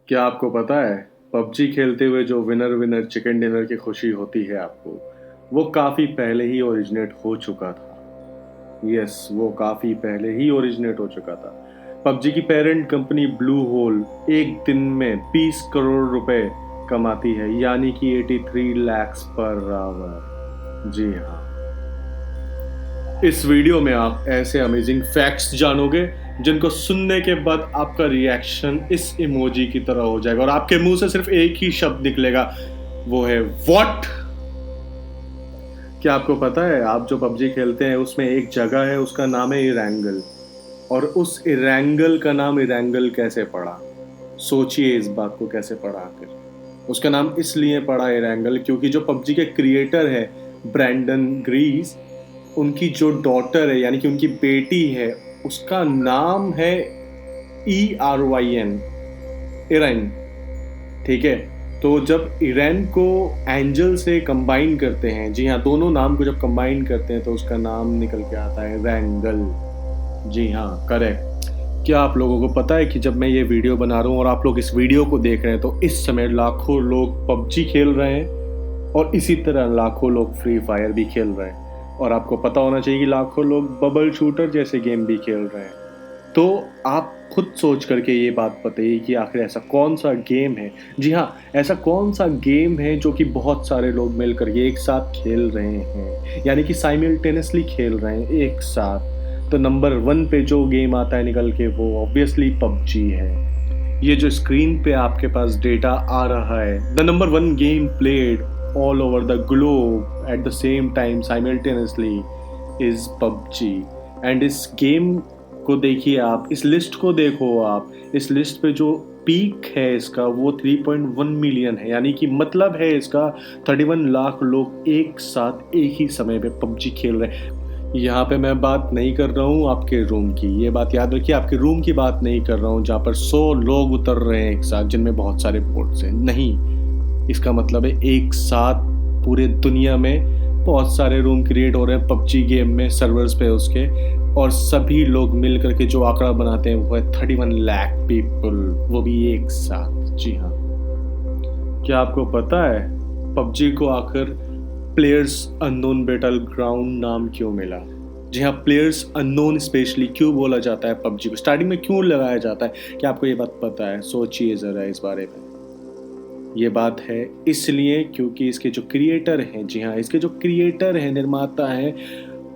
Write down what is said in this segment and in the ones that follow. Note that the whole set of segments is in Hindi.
क्या आपको पता है पबजी खेलते हुए जो विनर विनर चिकन डिनर की खुशी होती है आपको, वो काफ़ी पहले ही ओरिजिनेट हो चुका था। यस, वो काफ़ी पहले ही ओरिजिनेट हो चुका था। पबजी की पेरेंट कंपनी ब्लू होल एक दिन में 20 करोड़ रुपए कमाती है, यानी कि 83 lakhs पर आवर। जी हाँ, इस वीडियो में आप ऐसे अमेजिंग फैक्ट्स जानोगे जिनको सुनने के बाद आपका रिएक्शन इस इमोजी की तरह हो जाएगा और आपके मुंह से सिर्फ एक ही शब्द निकलेगा, वो है व्हाट। क्या आपको पता है आप जो पबजी खेलते हैं उसमें एक जगह है, उसका नाम है इरैंगल। और उस इरैंगल का नाम इरैंगल कैसे पड़ा? सोचिए इस बात को, कैसे पड़ा आखिर? उसका नाम इसलिए पड़ा इरैंगल क्योंकि जो पबजी के क्रिएटर है ब्रैंडन ग्रीस, उनकी जो डॉटर है यानी कि उनकी बेटी है, उसका नाम है ERYN, इरैन। ठीक है, तो जब इरैन को एंजल से कंबाइन करते हैं, जी हाँ, दोनों नाम को जब कंबाइन करते हैं तो उसका नाम निकल के आता है रैंगल। जी हाँ, करेक्ट। क्या आप लोगों को पता है कि जब मैं ये वीडियो बना रहा हूँ और आप लोग इस वीडियो को देख रहे हैं तो इस समय लाखों लोग पबजी खेल रहे हैं और इसी तरह लाखों लोग फ्री फायर भी खेल रहे हैं, और आपको पता होना चाहिए कि लाखों लोग बबल शूटर जैसे गेम भी खेल रहे हैं। तो आप खुद सोच करके ये बात बताइए कि आखिर ऐसा कौन सा गेम है, जी हाँ, ऐसा कौन सा गेम है जो कि बहुत सारे लोग मिलकर के एक साथ खेल रहे हैं, यानी कि साइमल्टेनियसली खेल रहे हैं एक साथ। तो नंबर 1 पे जो गेम आता है निकल के, वो ऑब्वियसली पबजी है। ये जो स्क्रीन पे आपके पास डेटा आ रहा है, the number 1 game played all over the globe at the same time simultaneously is PUBG. And इस गेम को देखिए, आप इस लिस्ट को देखो, आप इस लिस्ट पे जो पीक है इसका वो 3.1 मिलियन है, यानी कि मतलब है इसका 31 लाख लोग एक साथ एक ही समय पे पबजी खेल रहे हैं। यहाँ पे मैं बात नहीं कर रहा हूँ आपके रूम की, ये बात याद रखिए, आपके रूम की बात नहीं कर रहा हूँ जहाँ पर 100 लोग उतर रहे हैं एक साथ जिनमें बहुत सारे पोर्ट्स हैं, नहीं। इसका मतलब है एक साथ पूरे दुनिया में बहुत सारे रूम क्रिएट हो रहे हैं पबजी गेम में, सर्वर्स पे उसके, और सभी लोग मिल करके जो आंकड़ा बनाते हैं वो है 31 लाख पीपल, वो भी एक साथ। जी हाँ, क्या आपको पता है पबजी को आखिर प्लेयर्स अननोन बैटल ग्राउंड नाम क्यों मिला? जी हाँ, प्लेयर्स अननोन स्पेशली क्यों बोला जाता है पबजी को, स्टार्टिंग में क्यों लगाया जाता है? क्या आपको ये बात पता है? सोचिए ज़रा इस बारे में। ये बात है इसलिए क्योंकि इसके जो क्रिएटर हैं, जी हाँ, इसके जो क्रिएटर हैं, निर्माता हैं,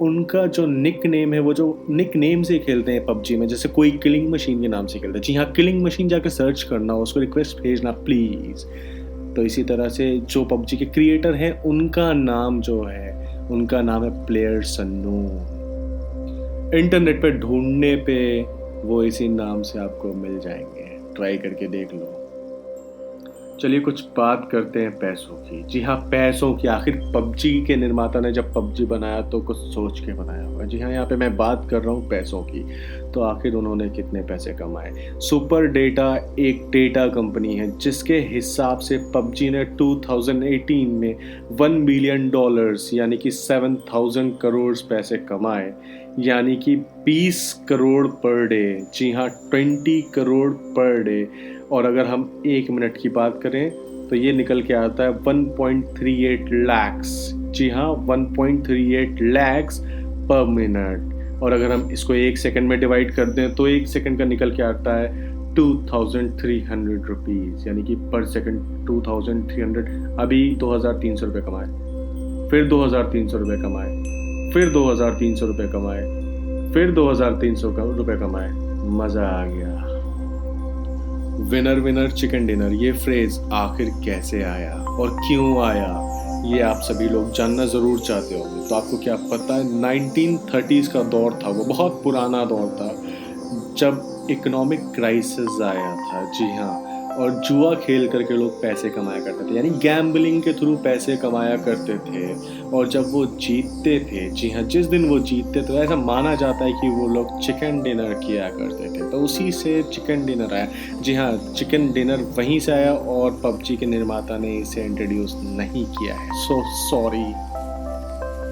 उनका जो निक नेम है, वो जो निक नेम से खेलते हैं पबजी में, जैसे कोई किलिंग मशीन के नाम से खेलता है। जी हाँ, किलिंग मशीन जाकर सर्च करना, उसको रिक्वेस्ट भेजना प्लीज़। तो इसी तरह से जो पबजी के क्रिएटर हैं उनका नाम जो है, उनका नाम है प्लेयर्स अननोन। इंटरनेट पे ढूंढने पे वो इसी नाम से आपको मिल जाएंगे, ट्राई करके देख लो। चलिए कुछ बात करते हैं पैसों की। जी हाँ, पैसों की। आखिर पबजी के निर्माता ने जब पबजी बनाया तो कुछ सोच के बनाया होगा। जी हाँ, यहाँ पे मैं बात कर रहा हूँ पैसों की। तो आखिर उन्होंने कितने पैसे कमाए? सुपर डेटा एक डेटा कंपनी है जिसके हिसाब से पबजी ने 2018 में $1 बिलियन यानी कि 7,000 करोड़ पैसे कमाए, यानी कि 20 करोड़ पर डे। जी हाँ, 20 करोड़ पर डे। और अगर हम 1 मिनट की बात करें तो ये निकल के आता है 1.38 lakhs। जी हाँ, 1.38 lakhs पर मिनट। और अगर हम इसको 1 सेकंड में डिवाइड कर दें तो 1 सेकंड का निकल के आता है 2,300 रुपीज़, यानी कि पर सेकंड 2,300। अभी 2,300 रुपये कमाए, फिर 2,300 रुपये कमाए, फिर 2,300 रुपये कमाए, फिर 2,300 रुपये कमाए। मज़ा आ गया। विनर विनर चिकन डिनर, ये फ्रेज आखिर कैसे आया और क्यों आया, ये आप सभी लोग जानना ज़रूर चाहते होंगे। तो आपको क्या पता है, 1930s का दौर था, वो बहुत पुराना दौर था जब इकोनॉमिक क्राइसिस आया था। जी हाँ, और जुआ खेल करके लोग पैसे कमाया करते थे, यानी गैम्बलिंग के थ्रू पैसे कमाया करते थे। और जब वो जीतते थे, जी हाँ, जिस दिन वो जीतते तो ऐसा माना जाता है कि वो लोग चिकन डिनर किया करते थे, तो उसी से चिकन डिनर आया। जी हाँ, चिकन डिनर वहीं से आया और पबजी के निर्माता ने इसे इंट्रोड्यूस नहीं किया है, सो सॉरी।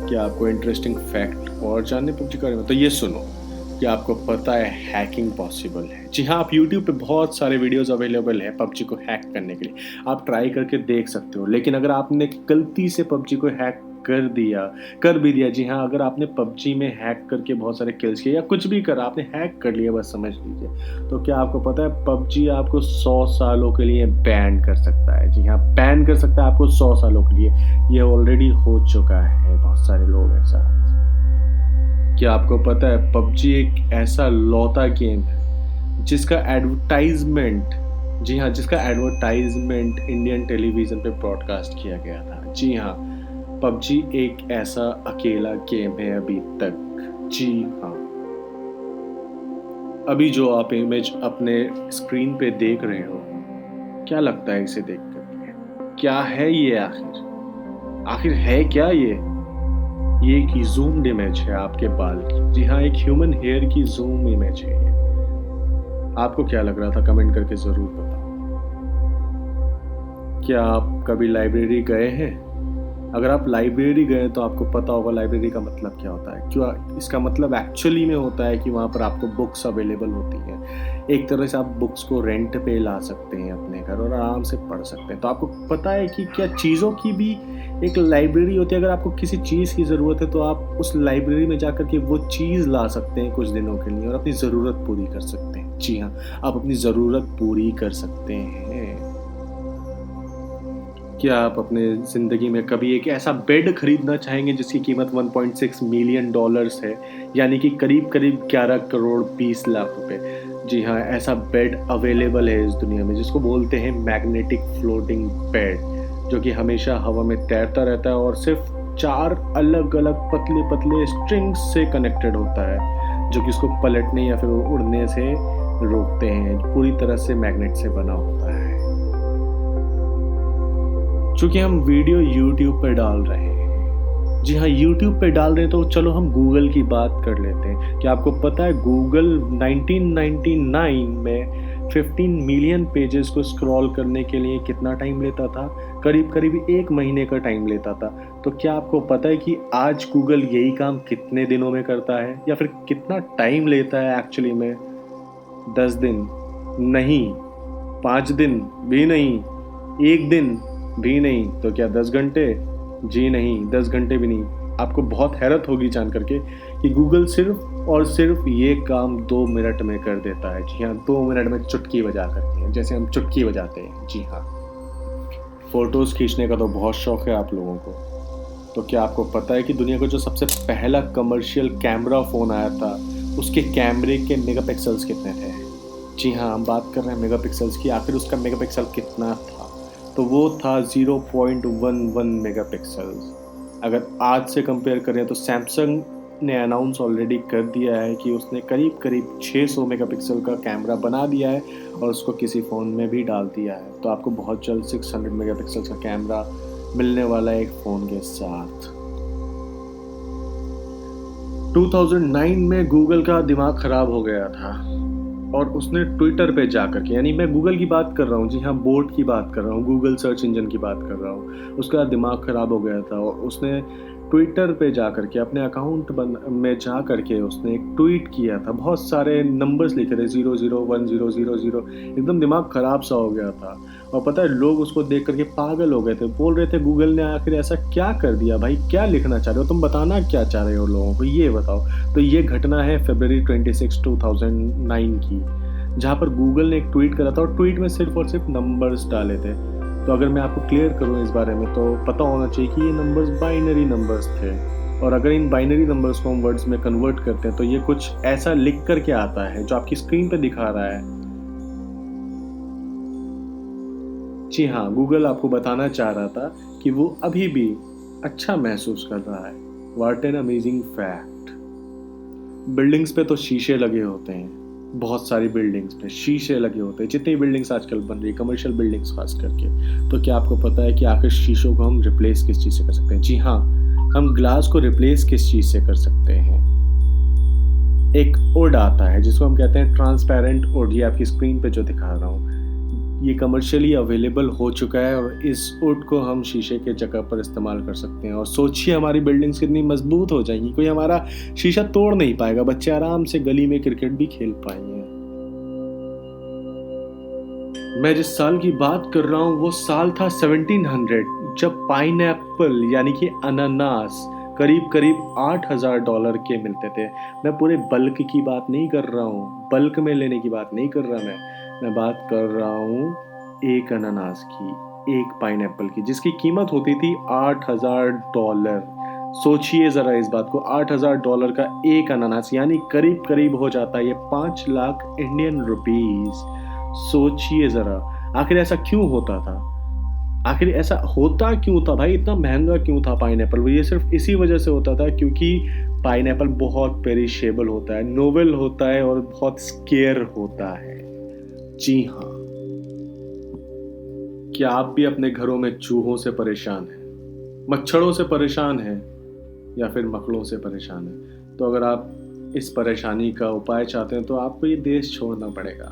क्या आपको इंटरेस्टिंग फैक्ट और जानने पबजी के बारे में? तो ये सुनो, क्या आपको पता है हैकिंग पॉसिबल है? जी हाँ, आप यूट्यूब पे बहुत सारे वीडियोस अवेलेबल है पबजी को हैक करने के लिए। आप ट्राई करके देख सकते हो। लेकिन अगर आपने गलती से पबजी को हैक कर भी दिया, जी हाँ, अगर आपने पबजी में हैक करके बहुत सारे किल्स किए या कुछ भी करा, आपने हैक कर लिया बस समझ लीजिए, तो क्या आपको पता है पबजी आपको 100 सालों के लिए बैन कर सकता है। जी हाँ, बैन कर सकता है आपको 100 सालों के लिए। ये ऑलरेडी हो चुका है बहुत सारे लोग ऐसा। क्या आपको पता है पबजी एक ऐसा लौता गेम है जिसका एडवर्टाइजमेंट, जी हाँ, जिसका एडवर्टाइजमेंट इंडियन टेलीविजन पे ब्रॉडकास्ट किया गया था। जी हाँ, पबजी एक ऐसा अकेला गेम है अभी तक। जी हाँ, अभी जो आप इमेज अपने स्क्रीन पे देख रहे हो, क्या लगता है इसे देख कर? क्या है ये आखिर है क्या ये एक जूम्ड इमेज है आपके बाल की। जी हाँ, एक ह्यूमन हेयर की जूम इमेज है ये। आपको क्या लग रहा था कमेंट करके जरूर बताओ। क्या आप कभी लाइब्रेरी गए हैं? अगर आप लाइब्रेरी गए तो आपको पता होगा लाइब्रेरी का मतलब क्या होता है। क्यों? इसका मतलब एक्चुअली में होता है कि वहाँ पर आपको बुक्स अवेलेबल होती हैं। एक तरह से आप बुक्स को रेंट पे ला सकते हैं अपने घर और आराम से पढ़ सकते हैं। तो आपको पता है कि क्या चीज़ों की भी एक लाइब्रेरी होती है। अगर आपको किसी चीज़ की ज़रूरत है तो आप उस लाइब्रेरी में जाकर के वो चीज़ ला सकते हैं कुछ दिनों के लिए और अपनी ज़रूरत पूरी कर सकते हैं। जी हाँ, आप अपनी ज़रूरत पूरी कर सकते हैं। क्या आप अपने ज़िंदगी में कभी एक ऐसा बेड खरीदना चाहेंगे जिसकी कीमत $1.6 मिलियन है, यानी कि करीब 11 करोड़ 20 लाख रुपए? जी हाँ, ऐसा बेड अवेलेबल है इस दुनिया में जिसको बोलते हैं मैग्नेटिक फ्लोटिंग बेड, जो कि हमेशा हवा में तैरता रहता है और सिर्फ 4 अलग-अलग पतले-पतले स्ट्रिंग्स से कनेक्टेड होता है, जो कि उसको पलटने या फिर उड़ने से रोकते हैं। पूरी तरह से मैग्नेट से बना होता है। चूँकि हम वीडियो यूट्यूब पे डाल रहे हैं, जी हाँ, यूट्यूब पे डाल रहे हैं, तो चलो हम गूगल की बात कर लेते हैं। क्या आपको पता है गूगल 1999 में 15 मिलियन पेजेस को स्क्रॉल करने के लिए कितना टाइम लेता था? करीब 1 महीने का टाइम लेता था। तो क्या आपको पता है कि आज गूगल यही काम कितने दिनों में करता है या फिर कितना टाइम लेता है एक्चुअली में? 10 दिन नहीं, 5 दिन भी नहीं, 1 दिन भी नहीं, तो क्या 10 घंटे? जी नहीं, 10 घंटे भी नहीं। आपको बहुत हैरत होगी जान करके कि गूगल सिर्फ और सिर्फ ये काम 2 मिनट में कर देता है। जी हाँ, 2 मिनट में चुटकी बजा करके हैं, जैसे हम चुटकी बजाते हैं। जी हाँ, फोटोज़ खींचने का तो बहुत शौक है आप लोगों को। तो क्या आपको पता है कि दुनिया का जो सबसे पहला कमर्शियल कैमरा फ़ोन आया था, उसके कैमरे के मेगापिक्सल्स कितने थे? जी हाँ, हम बात कर रहे हैं मेगापिक्सल्स की। आखिर उसका मेगापिक्सल कितना था? तो वो था 0.11 मेगापिक्सल्स। अगर आज से कंपेयर करें तो सैमसंग ने अनाउंस ऑलरेडी कर दिया है कि उसने करीब 600 मेगापिक्सल का कैमरा बना दिया है और उसको किसी फ़ोन में भी डाल दिया है। तो आपको बहुत जल्द 600 मेगापिक्सल का कैमरा मिलने वाला है एक फ़ोन के साथ। 2009 में गूगल का दिमाग ख़राब हो गया था और उसने ट्विटर पे जाकर के, यानी मैं गूगल की बात कर रहा हूँ, जी हाँ, बोट की बात कर रहा हूँ, गूगल सर्च इंजन की बात कर रहा हूँ। उसका दिमाग ख़राब हो गया था और उसने ट्विटर पे जाकर के अपने अकाउंट में जा कर के उसने एक ट्वीट किया था। बहुत सारे नंबर्स लिखे थे 001000, एकदम दिमाग ख़राब सा हो गया था। और पता है लोग उसको देख करके पागल हो गए थे, बोल रहे थे गूगल ने आखिर ऐसा क्या कर दिया भाई, क्या लिखना चाह रहे हो तुम, बताना क्या चाह रहे हो लोगों को, ये बताओ। तो ये घटना है February 26, 2009 की, जहाँ पर गूगल ने एक ट्वीट करा था और ट्वीट में सिर्फ और सिर्फ नंबर्स डाले थे। तो अगर मैं आपको क्लियर करूँ इस बारे में तो पता होना चाहिए कि ये नंबर्स बाइनरी नंबर्स थे और अगर इन बाइनरी नंबर्स को हम वर्ड्स में कन्वर्ट करते हैं तो ये कुछ ऐसा लिख करके आता है जो आपकी स्क्रीन पे दिखा रहा है। जी हाँ, गूगल आपको बताना चाह रहा था कि वो अभी भी अच्छा महसूस कर रहा है। What an amazing fact. Buildings पे तो शीशे लगे होते हैं, बहुत सारी बिल्डिंग्स पे शीशे लगे होते हैं। जितनी बिल्डिंग्स आजकल बन रही है, कमर्शियल बिल्डिंग्स खास करके, तो क्या आपको पता है कि आखिर शीशों को हम रिप्लेस किस चीज़ से कर सकते हैं? जी हाँ, हम ग्लास को रिप्लेस किस चीज़ से कर सकते हैं? एक वुड आता है जिसको हम कहते हैं ट्रांसपेरेंट वुड। ये आपकी स्क्रीन पे जो दिखा रहा हूँ, ये कमर्शियली अवेलेबल हो चुका है और इस वुड को हम शीशे के जगह पर इस्तेमाल कर सकते हैं। और सोचिए हमारी बिल्डिंग्स कितनी मजबूत हो जाएंगी, कोई हमारा शीशा तोड़ नहीं पाएगा, बच्चे आराम से गली में क्रिकेट भी खेल पाएंगे। मैं जिस साल की बात कर रहा हूँ वो साल था 1700, जब पाइनएप्पल यानी कि अनानास करीब करीब $8,000 के मिलते थे। मैं पूरे बल्क की बात नहीं कर रहा हूँ, बल्क में लेने की बात नहीं कर रहा मैं बात कर रहा हूँ एक अनानास की, एक पाइनएप्पल की, जिसकी कीमत होती थी $8,000। सोचिए ज़रा इस बात को, $8,000 का एक अनानास यानी करीब करीब हो जाता है ये 5 लाख इंडियन रुपीस। सोचिए ज़रा, आखिर ऐसा क्यों होता था? आखिर ऐसा होता क्यों था भाई? इतना महंगा क्यों था पाइनएप्पल? ये सिर्फ इसी वजह से होता था क्योंकि पाइनएप्पल बहुत पेरिशेबल होता है, नोवेल होता है और बहुत स्केयर होता है। जी हाँ, क्या आप भी अपने घरों में चूहों से परेशान हैं, मच्छरों से परेशान हैं या फिर मकड़ों से परेशान हैं? तो अगर आप इस परेशानी का उपाय चाहते हैं तो आपको ये देश छोड़ना पड़ेगा।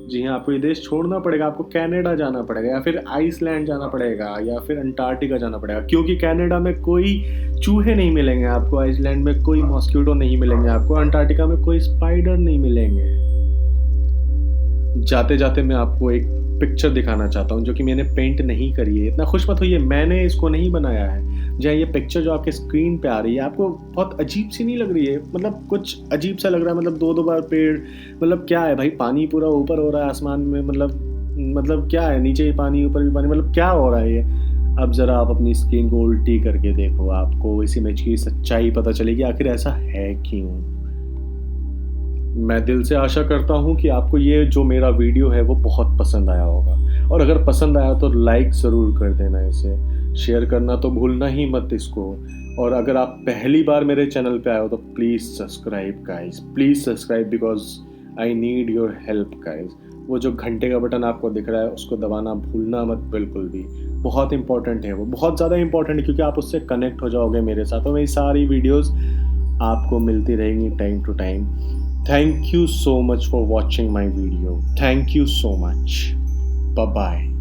जी हाँ, आपको ये देश छोड़ना पड़ेगा, आपको कनाडा जाना पड़ेगा या फिर आइसलैंड जाना पड़ेगा या फिर अंटार्कटिका जाना पड़ेगा, क्योंकि कनाडा में कोई चूहे नहीं मिलेंगे आपको, आइसलैंड में कोई मॉस्किटो नहीं मिलेंगे आपको, अंटार्कटिका में कोई स्पाइडर नहीं मिलेंगे। जाते जाते मैं आपको एक पिक्चर दिखाना चाहता हूँ जो कि मैंने पेंट नहीं करी है। इतना खुश मत होइए, मैंने इसको नहीं बनाया है। जहाँ ये पिक्चर जो आपके स्क्रीन पे आ रही है आपको बहुत अजीब सी नहीं लग रही है? मतलब कुछ अजीब सा लग रहा है, मतलब दो बार पेड़, मतलब क्या है भाई? पानी पूरा ऊपर हो रहा है आसमान में, मतलब क्या है? नीचे ही पानी ऊपर भी पानी, मतलब क्या हो रहा है ये? अब ज़रा आप अपनी स्क्रीन को उल्टी करके देखो, आपको इस इमेज की सच्चाई पता चलेगी आखिर ऐसा है क्यों। मैं दिल से आशा करता हूँ कि आपको ये जो मेरा वीडियो है वो बहुत पसंद आया होगा, और अगर पसंद आया तो लाइक ज़रूर कर देना, इसे शेयर करना तो भूलना ही मत इसको। और अगर आप पहली बार मेरे चैनल पे आए हो तो please subscribe guys, please subscribe, because I need your help guys. वो जो घंटे का बटन आपको दिख रहा है उसको दबाना भूलना मत बिल्कुल भी, बहुत इंपॉर्टेंट है वो, बहुत ज़्यादा इंपॉर्टेंट है, क्योंकि आप उससे कनेक्ट हो जाओगे मेरे साथ और मेरी सारी वीडियोज़ आपको मिलती रहेंगी time to time. Thank you so much for watching my video. Thank you so much. Bye-bye.